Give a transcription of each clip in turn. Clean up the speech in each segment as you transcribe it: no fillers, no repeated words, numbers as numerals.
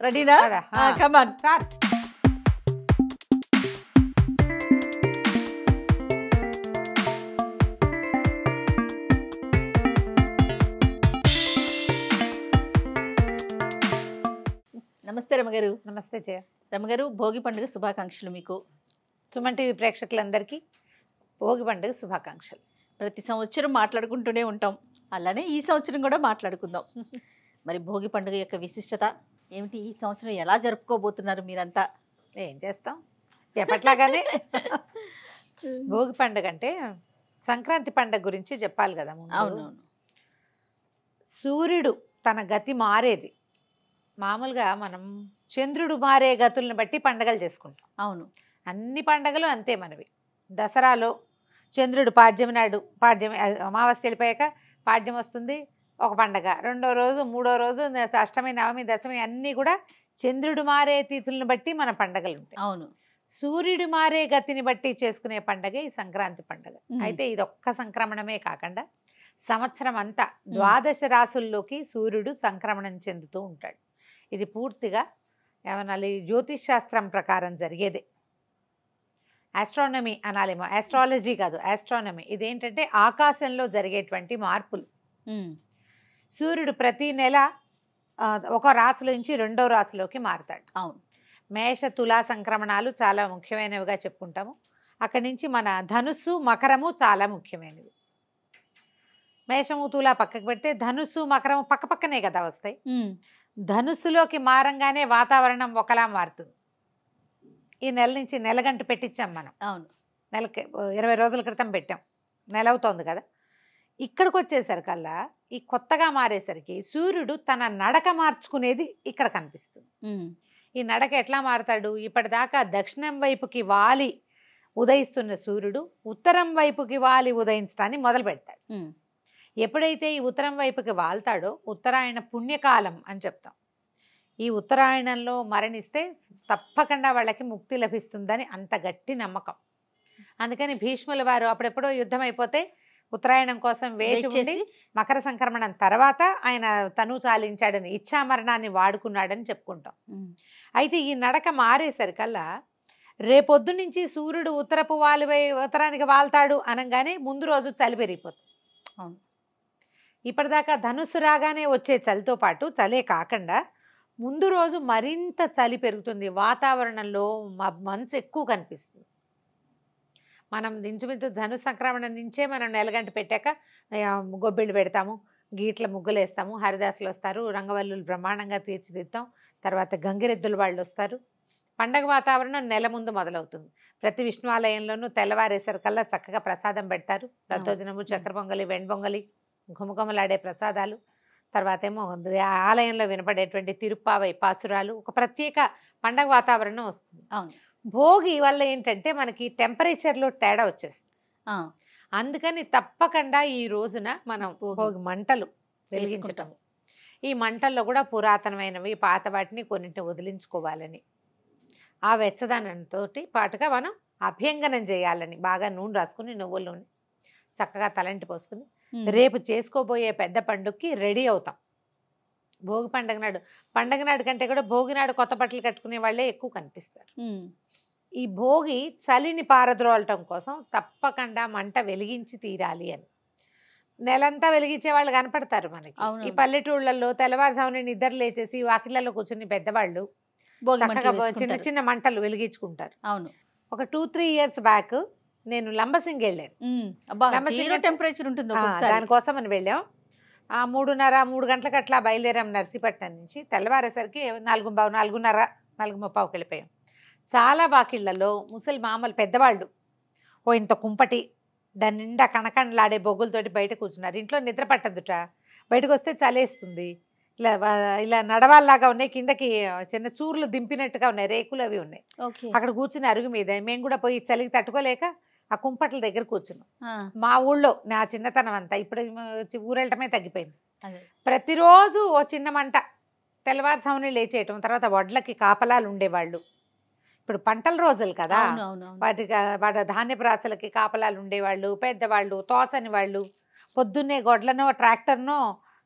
రెడీనా? Come on start. నమస్తే రమగారు. నమస్తే జయ. రమగారు, భోగి పండుగ శుభాకాంక్షలు మీకు. సుమన్ టీవీ ప్రేక్షకులందరికీ భోగి పండుగ శుభాకాంక్షలు. ప్రతి సంవత్సరం మాట్లాడుకుంటూనే ఉంటాం, అలానే ఈ సంవత్సరం కూడా మాట్లాడుకుందాం. మరి భోగి పండుగ యొక్క విశిష్టత ఏమిటి? ఈ సంవత్సరం ఎలా జరుపుకోబోతున్నారు మీరంతా? ఏం చేస్తాం, ఎప్పట్లాగానే. భోగి పండుగ అంటే సంక్రాంతి పండుగ గురించి చెప్పాలి కదా ముందు. అవునవును. సూర్యుడు తన గతి మారేది. మామూలుగా మనం చంద్రుడు మారే గతులను బట్టి పండగలు చేసుకుంటాం. అవును, అన్ని పండగలు అంతే మనవి. దసరాలో చంద్రుడు పాడ్యం నాడు, పాడ్యం అమావాస్య వెళ్ళిపోయాక పాడ్యం వస్తుంది, ఒక పండగ. రెండో రోజు, మూడో రోజు, అష్టమి, నవమి, దశమి అన్నీ కూడా చంద్రుడు మారే తిథులను బట్టి మన పండగలు ఉంటాయి. అవును. సూర్యుడు మారే గతిని బట్టి చేసుకునే పండగ ఈ సంక్రాంతి పండగ. అయితే ఇది ఒక్క సంక్రమణమే కాకుండా సంవత్సరం అంతా ద్వాదశ రాసుల్లోకి సూర్యుడు సంక్రమణం చెందుతూ ఉంటాడు. ఇది పూర్తిగా ఏమనాలి, జ్యోతిష్ శాస్త్రం ప్రకారం జరిగేదే. ఆస్ట్రానమీ అనాలేమో, ఆస్ట్రాలజీ కాదు, ఆస్ట్రానమీ. ఇదేంటంటే ఆకాశంలో జరిగేటువంటి మార్పులు. సూర్యుడు ప్రతి నెల ఒక రాశిలో నుంచి రెండో రాశిలోకి మారుతాడు. అవును. మేష తులా సంక్రమణాలు చాలా ముఖ్యమైనవిగా చెప్పుకుంటాము. అక్కడి నుంచి మన ధనుస్సు, మకరము చాలా ముఖ్యమైనవి. మేషము తులా పక్కకు పెడితే ధనుస్సు, మకరము పక్క పక్కనే కదా వస్తాయి. ధనుస్సులోకి మారంగానే వాతావరణం ఒకలా మారుతుంది. ఈ నెల నుంచి నెలగంట పెట్టించాం మనం. అవును. నెలకి 20 రోజుల క్రితం పెట్టాం, నెల అవుతోంది కదా. ఇక్కడికి వచ్చేసరికల్లా ఈ కొత్తగా మారేసరికి సూర్యుడు తన నడక మార్చుకునేది ఇక్కడ కనిపిస్తుంది. ఈ నడక ఎట్లా మారతాడు? ఇప్పటిదాకా దక్షిణం వైపుకి వాలి ఉదయిస్తున్న సూర్యుడు ఉత్తరం వైపుకి వాలి ఉదయించడాన్ని మొదలు పెడతాడు. ఎప్పుడైతే ఈ ఉత్తరం వైపుకి వాళ్తాడో ఉత్తరాయణ పుణ్యకాలం అని చెప్తాం. ఈ ఉత్తరాయణంలో మరణిస్తే తప్పకుండా వాళ్ళకి ముక్తి లభిస్తుందని అంత గట్టి నమ్మకం. అందుకని భీష్ముల వారు అప్పుడెప్పుడో యుద్ధం అయిపోతే ఉత్తరాయణం కోసం వేచి ఉండి మకర సంక్రమణం తర్వాత ఆయన తను చాలించాడని, ఇచ్ఛామరణాన్ని వాడుకున్నాడని చెప్పుకుంటాం. అయితే ఈ నడక మారేసరికల్లా రేపొద్దు నుంచి సూర్యుడు ఉత్తరపు ఉత్తరానికి వాళ్తాడు అనగానే ముందు రోజు చలి పెరిగిపోతుంది. అవును. ఇప్పటిదాకా ధనుస్సు రాగానే వచ్చే చలితో పాటు చలే కాకుండా ముందు రోజు మరింత చలి పెరుగుతుంది. వాతావరణంలో మంచు ఎక్కువ కనిపిస్తుంది. మనం ఇంచుమించు ధను సంక్రమణం నుంచే మనం నెలగంట పెట్టాక గొబ్బిళ్ళు పెడతాము, గీట్ల ముగ్గులు వేస్తాము, హరిదాసులు వస్తారు, రంగవల్లులు బ్రహ్మాండంగా తీర్చిదిద్దాం, తర్వాత గంగిరెద్దుల వాళ్ళు వస్తారు. పండగ వాతావరణం నెల ముందు మొదలవుతుంది. ప్రతి విష్ణు ఆలయంలోనూ తెల్లవారేసరికల్లా చక్కగా ప్రసాదం పెడతారు. దత్తోజనము, చక్కెర పొంగలి, వెండ్బొంగలి, ఘుమఘుమలాడే ప్రసాదాలు. తర్వాత ఏమో ఆలయంలో వినపడేటువంటి తిరుప్పావై పాసురాలు. ఒక ప్రత్యేక పండగ వాతావరణం వస్తుంది. అవును. భోగి వల్ల ఏంటంటే మనకి టెంపరేచర్లో తేడా వచ్చేస్తుంది. అందుకని తప్పకుండా ఈ రోజున మనం భోగి మంటలు వెలిగించటం. ఈ మంటల్లో కూడా పురాతనమైనవి, పాత వాటిని కొన్నింటిని వదిలించుకోవాలని, ఆ వెచ్చదనంతో పాటుగా మనం అభ్యంగనం చేయాలని బాగా నూనె రాసుకుని, నువ్వుల నూనె చక్కగా తలంటి పోసుకుని రేపు చేసుకోబోయే పెద్ద పండుగకి రెడీ అవుతాం. భోగి పండగ నాడు కంటే కూడా భోగి నాడు కొత్త బట్టలు కట్టుకునే వాళ్ళే ఎక్కువ కనిపిస్తారు. ఈ భోగి చలిని పారద్రోలటం కోసం తప్పకుండా మంట వెలిగించి తీరాలి అని. నెలంతా వెలిగించే వాళ్ళు కనపడతారు మనకి. ఈ పల్లెటూళ్ళల్లో తెల్లవారుజామున నిద్ర లేచేసి వాకిళ్లలో కూర్చుని పెద్దవాళ్ళు చిన్న చిన్న మంటలు వెలిగించుకుంటారు. అవును. ఒక 2-3 ఇయర్స్ బ్యాక్ నేను లంబసింగి వెళ్ళాను. టెంపరేచర్ ఉంటుంది, దానికోసం అని వెళ్ళాం. 3 గంటలకు అట్లా బయలుదేరాం నర్సీపట్నం నుంచి. తెల్లవారేసరికి 4:30 వెళ్ళిపోయాం. చాలా వాకిళ్లలో ముసలి మామలు పెద్దవాళ్ళు ఇంత కుంపటి దాని నిండా కణకణలాడే బొగ్గులతోటి బయట కూర్చున్నారు. ఇంట్లో నిద్ర పట్టదుట, బయటకు వస్తే చలేస్తుంది. ఇలా నడవాల్లాగా ఉన్నాయి, కిందకి చిన్న చూర్లు దింపినట్టుగా ఉన్నాయి, రేకులు అవి ఉన్నాయి. అక్కడ కూర్చుని అరుగు మీద మేము కూడా పోయి చలికి తట్టుకోలేక ఆ కుంపట్ల దగ్గర కూర్చున్నాం. మా ఊళ్ళో నా చిన్నతనం అంతా, ఇప్పుడు ఊరెళ్ళటమే తగ్గిపోయింది. ప్రతిరోజు ఓ చిన్న మంట, తెల్లవారుజామునే లేచేయటం. తర్వాత వడ్లకి కాపలాలు ఉండేవాళ్ళు. ఇప్పుడు పంటల రోజులు కదా, వాటి ధాన్యపు రాశులకి కాపలాలు ఉండేవాళ్ళు, పెద్దవాళ్ళు, తోచని వాళ్ళు పొద్దున్నే గొడ్లనో ట్రాక్టర్నో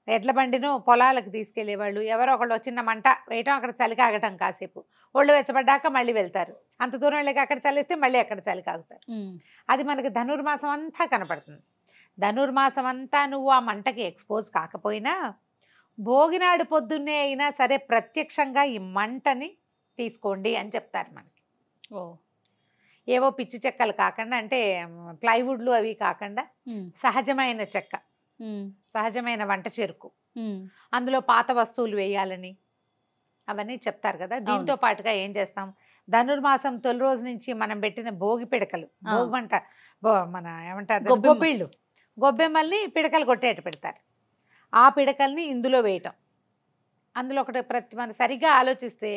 ఎడ్ల బండిను పొలాలకు తీసుకెళ్లేవాళ్ళు, ఎవరో ఒకళ్ళు చిన్న మంట వేయటం, అక్కడ చలి కాగటం కాసేపు, ఒళ్ళు వెచ్చబడ్డాక మళ్ళీ వెళ్తారు. అంత దూరం వెళ్ళాక అక్కడ చలిస్తే మళ్ళీ అక్కడ చలి కాగుతారు. అది మనకి ధనుర్మాసం అంతా కనపడుతుంది. ధనుర్మాసం అంతా నువ్వు ఆ మంటకి ఎక్స్పోజ్ కాకపోయినా భోగినాడు పొద్దున్నే అయినా సరే ప్రత్యక్షంగా ఈ మంటని తీసుకోండి అని చెప్తారు మనకి. ఏవో పిచ్చి చెక్కలు కాకుండా, అంటే ప్లైవుడ్లు అవి కాకుండా సహజమైన చెక్క, సహజమైన వంట చెరుకు, అందులో పాత వస్తువులు వేయాలని అవన్నీ చెప్తారు కదా. దీంతో పాటుగా ఏం చేస్తాం, ధనుర్మాసం తొలి రోజు నుంచి మనం పెట్టిన భోగి పిడకలు, భోగి మంట, మన ఏమంటారు గొబ్బిళ్ళు, గొబ్బెమ్మల్ని పిడకలు కొట్టేట పెడతారు. ఆ పిడకల్ని ఇందులో వేయటం. అందులో ఒకటి మనం సరిగ్గా ఆలోచిస్తే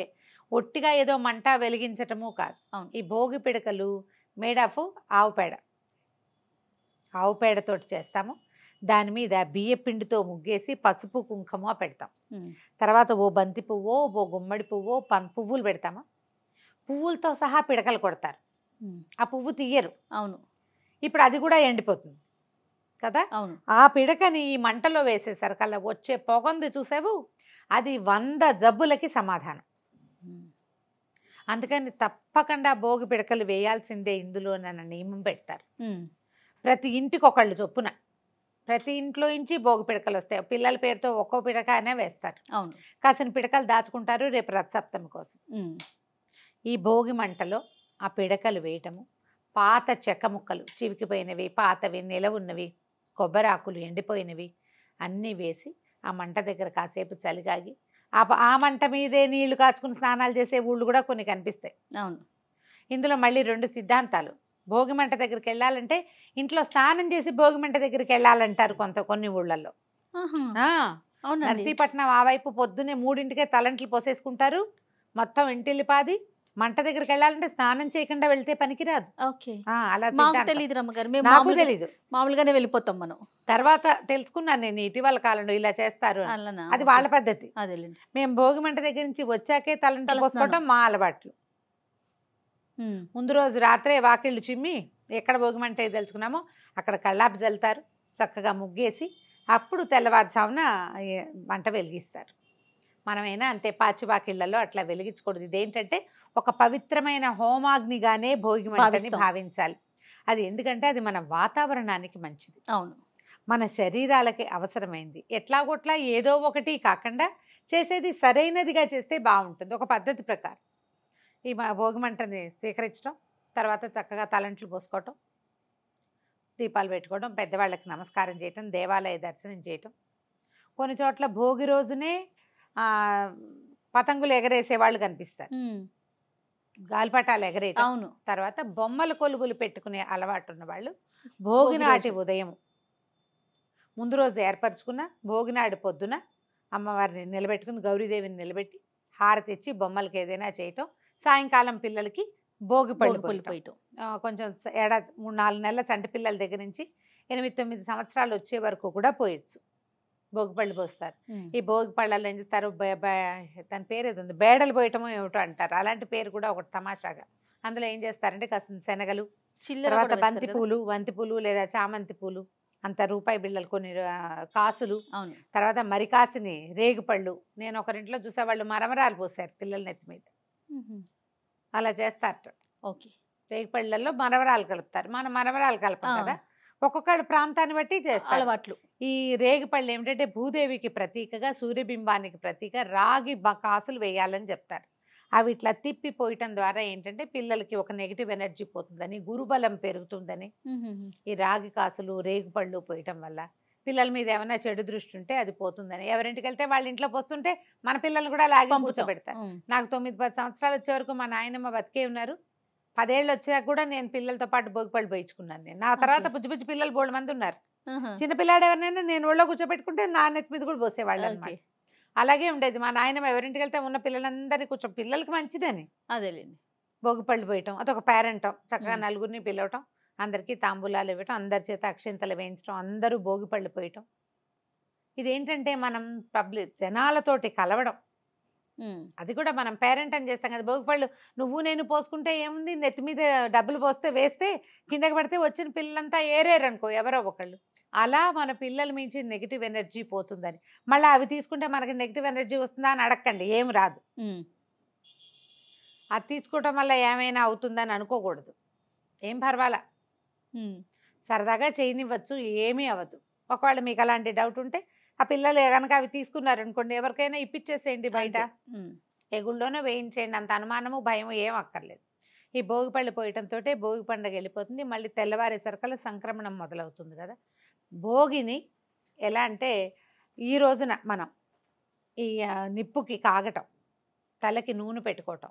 ఒట్టిగా ఏదో మంట వెలిగించటము కాదు. ఈ భోగి పిడకలు మేడ్ ఆఫ్ ఆవు పేడ, ఆవు పేడతోటి చేస్తాము. దాని మీద బియ్య పిండితో ముగ్గేసి పసుపు కుంకుమ పెడతాం. తర్వాత ఓ బంతి పువ్వో ఓ గుమ్మడి పువ్వో పువ్వులు పెడతామా, పువ్వులతో సహా పిడకలు కొడతారు. ఆ పువ్వు తీయరు. అవును, ఇప్పుడు అది కూడా ఎండిపోతుంది కదా. అవును, ఆ పిడకని ఈ మంటలో వేసేసరికల్లా వచ్చే పొగంది చూసావు, అది 100 జబ్బులకి సమాధానం. అందుకని తప్పకుండా భోగి పిడకలు వేయాల్సిందే ఇందులో నన్ను నియమం పెడతారు. ప్రతి ఇంటికి ఒకళ్ళు చొప్పున, ప్రతి ఇంట్లో నుంచి భోగి పిడకలు వస్తాయి. పిల్లల పేరుతో ఒక్కో పిడక అనే వేస్తారు. అవును, కాసిన పిడకలు దాచుకుంటారు రేపు రథసప్తమి కోసం. ఈ భోగి మంటలో ఆ పిడకలు వేయటము, పాత చెక్క ముక్కలు, చివికిపోయినవి, పాతవి, నిలవున్నవి, కొబ్బరాకులు ఎండిపోయినవి అన్నీ వేసి ఆ మంట దగ్గర కాసేపు చలిగాగి ఆ మంట మీదే నీళ్లు కాచుకుని స్నానాలు చేసే ఊళ్ళు కూడా కొన్ని కనిపిస్తాయి. అవును, ఇందులో మళ్ళీ 2 సిద్ధాంతాలు. భోగి మంట దగ్గరికి వెళ్ళాలంటే ఇంట్లో స్నానం చేసి భోగి మంట దగ్గరికి వెళ్ళాలంటారు కొన్ని ఊళ్ళల్లో. నర్సీపట్నం ఆ వైపు పొద్దున్నే 3ంటికే తలంట్లు పోసేసుకుంటారు. మొత్తం ఇంటిల్లిపాది మంట దగ్గరికి వెళ్ళాలంటే స్నానం చేయకుండా వెళ్తే పనికిరాదు. అలా తెలియదు రమ్మగారు, నాకు తెలీదు, మామూలుగానే వెళ్ళిపోతాం మనం. తర్వాత తెలుసుకున్నాను నేను ఇటీవల కాలంలో ఇలా చేస్తారు. అది వాళ్ళ పద్ధతి. మేము భోగి మంట దగ్గర నుంచి వచ్చాకే తలంట్లు పోసుకోవటం మా అలవాట్లు. ముందు రోజు రాత్రే వాకిళ్ళు చిమ్మి ఎక్కడ భోగి మంట తెలుసుకున్నామో అక్కడ కళ్ళాపి జల్లుతారు, చక్కగా ముగ్గేసి అప్పుడు తెల్లవారుజామున మంట వెలిగిస్తారు. మనమైనా అంతే పాచి వాకిళ్లలో అట్లా వెలిగించకూడదు. ఇదేంటంటే ఒక పవిత్రమైన హోమాగ్నిగానే భోగి మంటని భావించాలి. అది ఎందుకంటే అది మన వాతావరణానికి మంచిది. అవును, మన శరీరాలకి అవసరమైంది. ఎట్లాగొట్లా ఏదో ఒకటి కాకుండా చేసేది సరైనదిగా చేస్తే బాగుంటుంది. ఒక పద్ధతి ప్రకారం ఈ భోగి మంటని స్వీకరించడం, తర్వాత చక్కగా తలంట్లు పోసుకోవటం, దీపాలు పెట్టుకోవడం, పెద్దవాళ్ళకి నమస్కారం చేయటం, దేవాలయ దర్శనం చేయటం. కొన్ని చోట్ల భోగి రోజునే పతంగులు ఎగరేసే వాళ్ళు కనిపిస్తారు, గాలిపటాలు ఎగరేయటం. అవును, తర్వాత బొమ్మల కొలువులు పెట్టుకునే అలవాటు ఉన్న వాళ్ళు భోగినాటి ఉదయం ముందు రోజు ఏర్పరచుకున్న భోగినాడు పొద్దున అమ్మవారిని నిలబెట్టుకుని, గౌరీదేవిని నిలబెట్టి హారతి ఇచ్చి బొమ్మలకి ఏదైనా చేయటం. సాయంకాలం పిల్లలకి భోగి పళ్ళు పోయటం. కొంచెం 3-4 నెలల చంటి పిల్లల దగ్గర నుంచి 8-9 సంవత్సరాలు వచ్చే వరకు కూడా పోయొచ్చు. భోగి పళ్ళు పోస్తారు. ఈ భోగి పళ్ళల్లో ఏం చేస్తారు, దాని పేరు ఏది ఉంది, బేడలు పోయటమో ఏమిటో అంటారు. అలాంటి పేరు కూడా ఒకటి తమాషాగా. అందులో ఏం చేస్తారంటే కాసిన శనగలు, తర్వాత బంతి పూలు లేదా చామంతి పూలు, అంత రూపాయి బిళ్ళలు, కొన్ని కాసులు, తర్వాత మరికాసిని రేగుపళ్ళు. నేను ఒకరింట్లో చూసేవాళ్ళు మరమరాలు పోసారు పిల్లల నెత్తి మీద. అలా చేస్తారు. ఓకే, రేగుపళ్ళల్లో మరమరాలు కలుపుతారు. మనం మరమరాలు కలపం కదా, ఒక్కొక్కళ్ళ ప్రాంతాన్ని బట్టి చేస్తారు అలవాట్లు. ఈ రేగిపళ్ళు ఏమిటంటే భూదేవికి ప్రతీకగా, సూర్యబింబానికి ప్రతీక, రాగి కాసులు వేయాలని చెప్తారు. అవి ఇట్లా తిప్పి పోయటం ద్వారా ఏంటంటే పిల్లలకి ఒక నెగిటివ్ ఎనర్జీ పోతుందని, గురుబలం పెరుగుతుందని ఈ రాగి కాసులు రేగుపళ్ళు పోయటం వల్ల పిల్లల మీద ఏమైనా చెడు దృష్టి ఉంటే అది పోతుందని. ఎవరింటికి వెళ్తే వాళ్ళ ఇంట్లో పోస్తుంటే మన పిల్లల్ని కూడా లాగి కూర్చోబెడతారు. నాకు 9-10 సంవత్సరాలు వచ్చే వరకు మా నాయనమ్మ బతికే ఉన్నారు. 10 ఏళ్ళు వచ్చాక కూడా నేను పిల్లలతో పాటు భోగిపళ్ళు పోయించుకున్నాను. నేను నా తర్వాత పుచ్చి పిల్లలు 3 మంది ఉన్నారు. చిన్నపిల్లాడు ఎవరినైనా నేను ఒళ్ళో కూర్చోబెట్టుకుంటే నా నెత్తి మీద కూడా పోసేవాళ్ళు అన్నమాట. అలాగే ఉండేది. మా నాయనమ్మ ఎవరింటికి వెళ్తే ఉన్న పిల్లలందరినీ పిల్లలకి మంచిదని అదేలేండి భోగిపళ్ళు పోయటం. అదొక పేరెంటం. చక్కగా నలుగురిని పిలవటం, అందరికీ తాంబూలాలు ఇవ్వటం, అందరి చేత అక్షింతలు వేయించడం, అందరూ భోగిపళ్ళు పోయటం. ఇదేంటంటే మనం జనాలతోటి కలవడం, అది కూడా మనం పేరెంట్ అని చేస్తాం కదా, భోగిపళ్ళు నువ్వు నేను పోసుకుంటే ఏముంది, నెత్తి మీద డబ్బులు పోస్తే వేస్తే కిందకి పడితే వచ్చిన పిల్లలంతా ఏరేరనుకో ఎవరో ఒకళ్ళు. అలా మన పిల్లల మించి నెగిటివ్ ఎనర్జీ పోతుందని, మళ్ళీ అవి తీసుకుంటే మనకి నెగిటివ్ ఎనర్జీ వస్తుందా అని అడగండి, ఏం రాదు. అది తీసుకోవటం వల్ల ఏమైనా అవుతుందని అనుకోకూడదు, ఏం పర్వాలా, సరదాగా చేయనివ్వచ్చు, ఏమీ అవ్వదు. ఒకవేళ మీకు అలాంటి డౌట్ ఉంటే ఆ పిల్లలు కనుక అవి తీసుకున్నారనుకోండి, ఎవరికైనా ఇప్పించేసేయండి బయట, ఎగుళ్ళలోనే వేయించేయండి, అంత అనుమానము భయం ఏం అక్కర్లేదు. ఈ భోగిపళ్ళు పోయటంతో భోగి పండుగ వెళ్ళిపోతుంది. మళ్ళీ తెల్లవారేసరికల్లా సంక్రమణం మొదలవుతుంది కదా. భోగిని ఎలా అంటే ఈ రోజున మనం ఈ నిప్పుకి కాగటం, తలకి నూనె పెట్టుకోవటం,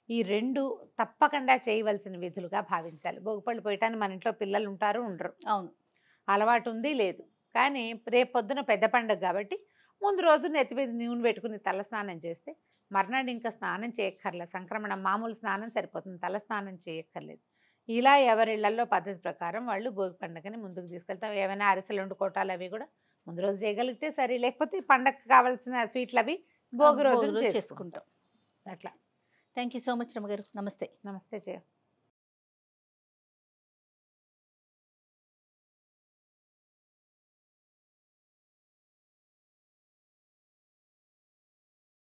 ఈ రెండు తప్పకుండా చేయవలసిన విధులుగా భావించాలి. భోగిపళ్ళు పోయటానికి మన ఇంట్లో పిల్లలు ఉంటారు ఉండరు, అవును, అలవాటు ఉంది లేదు, కానీ రేపు పొద్దున పెద్ద పండుగ కాబట్టి ముందు రోజు నెత్తి మీద నూనె పెట్టుకుని తల స్నానం చేస్తే మర్నాడు ఇంకా స్నానం చేయక్కర్లేదు. సంక్రమణం మామూలు స్నానం సరిపోతుంది, తల స్నానం చేయక్కర్లేదు. ఇలా ఎవరిళ్లలో పద్ధతి ప్రకారం వాళ్ళు భోగి పండుగని ముందుకు తీసుకెళ్తాం. ఏమైనా అరిసెలు వండుకోవటాలు అవి కూడా ముందు రోజు చేయగలిగితే సరే, లేకపోతే పండగకు కావాల్సిన స్వీట్లు అవి భోగి రోజు చేసుకుంటాం. అట్లా. థ్యాంక్ యూ సో మచ్ రమగారు. నమస్తే. నమస్తే జయ.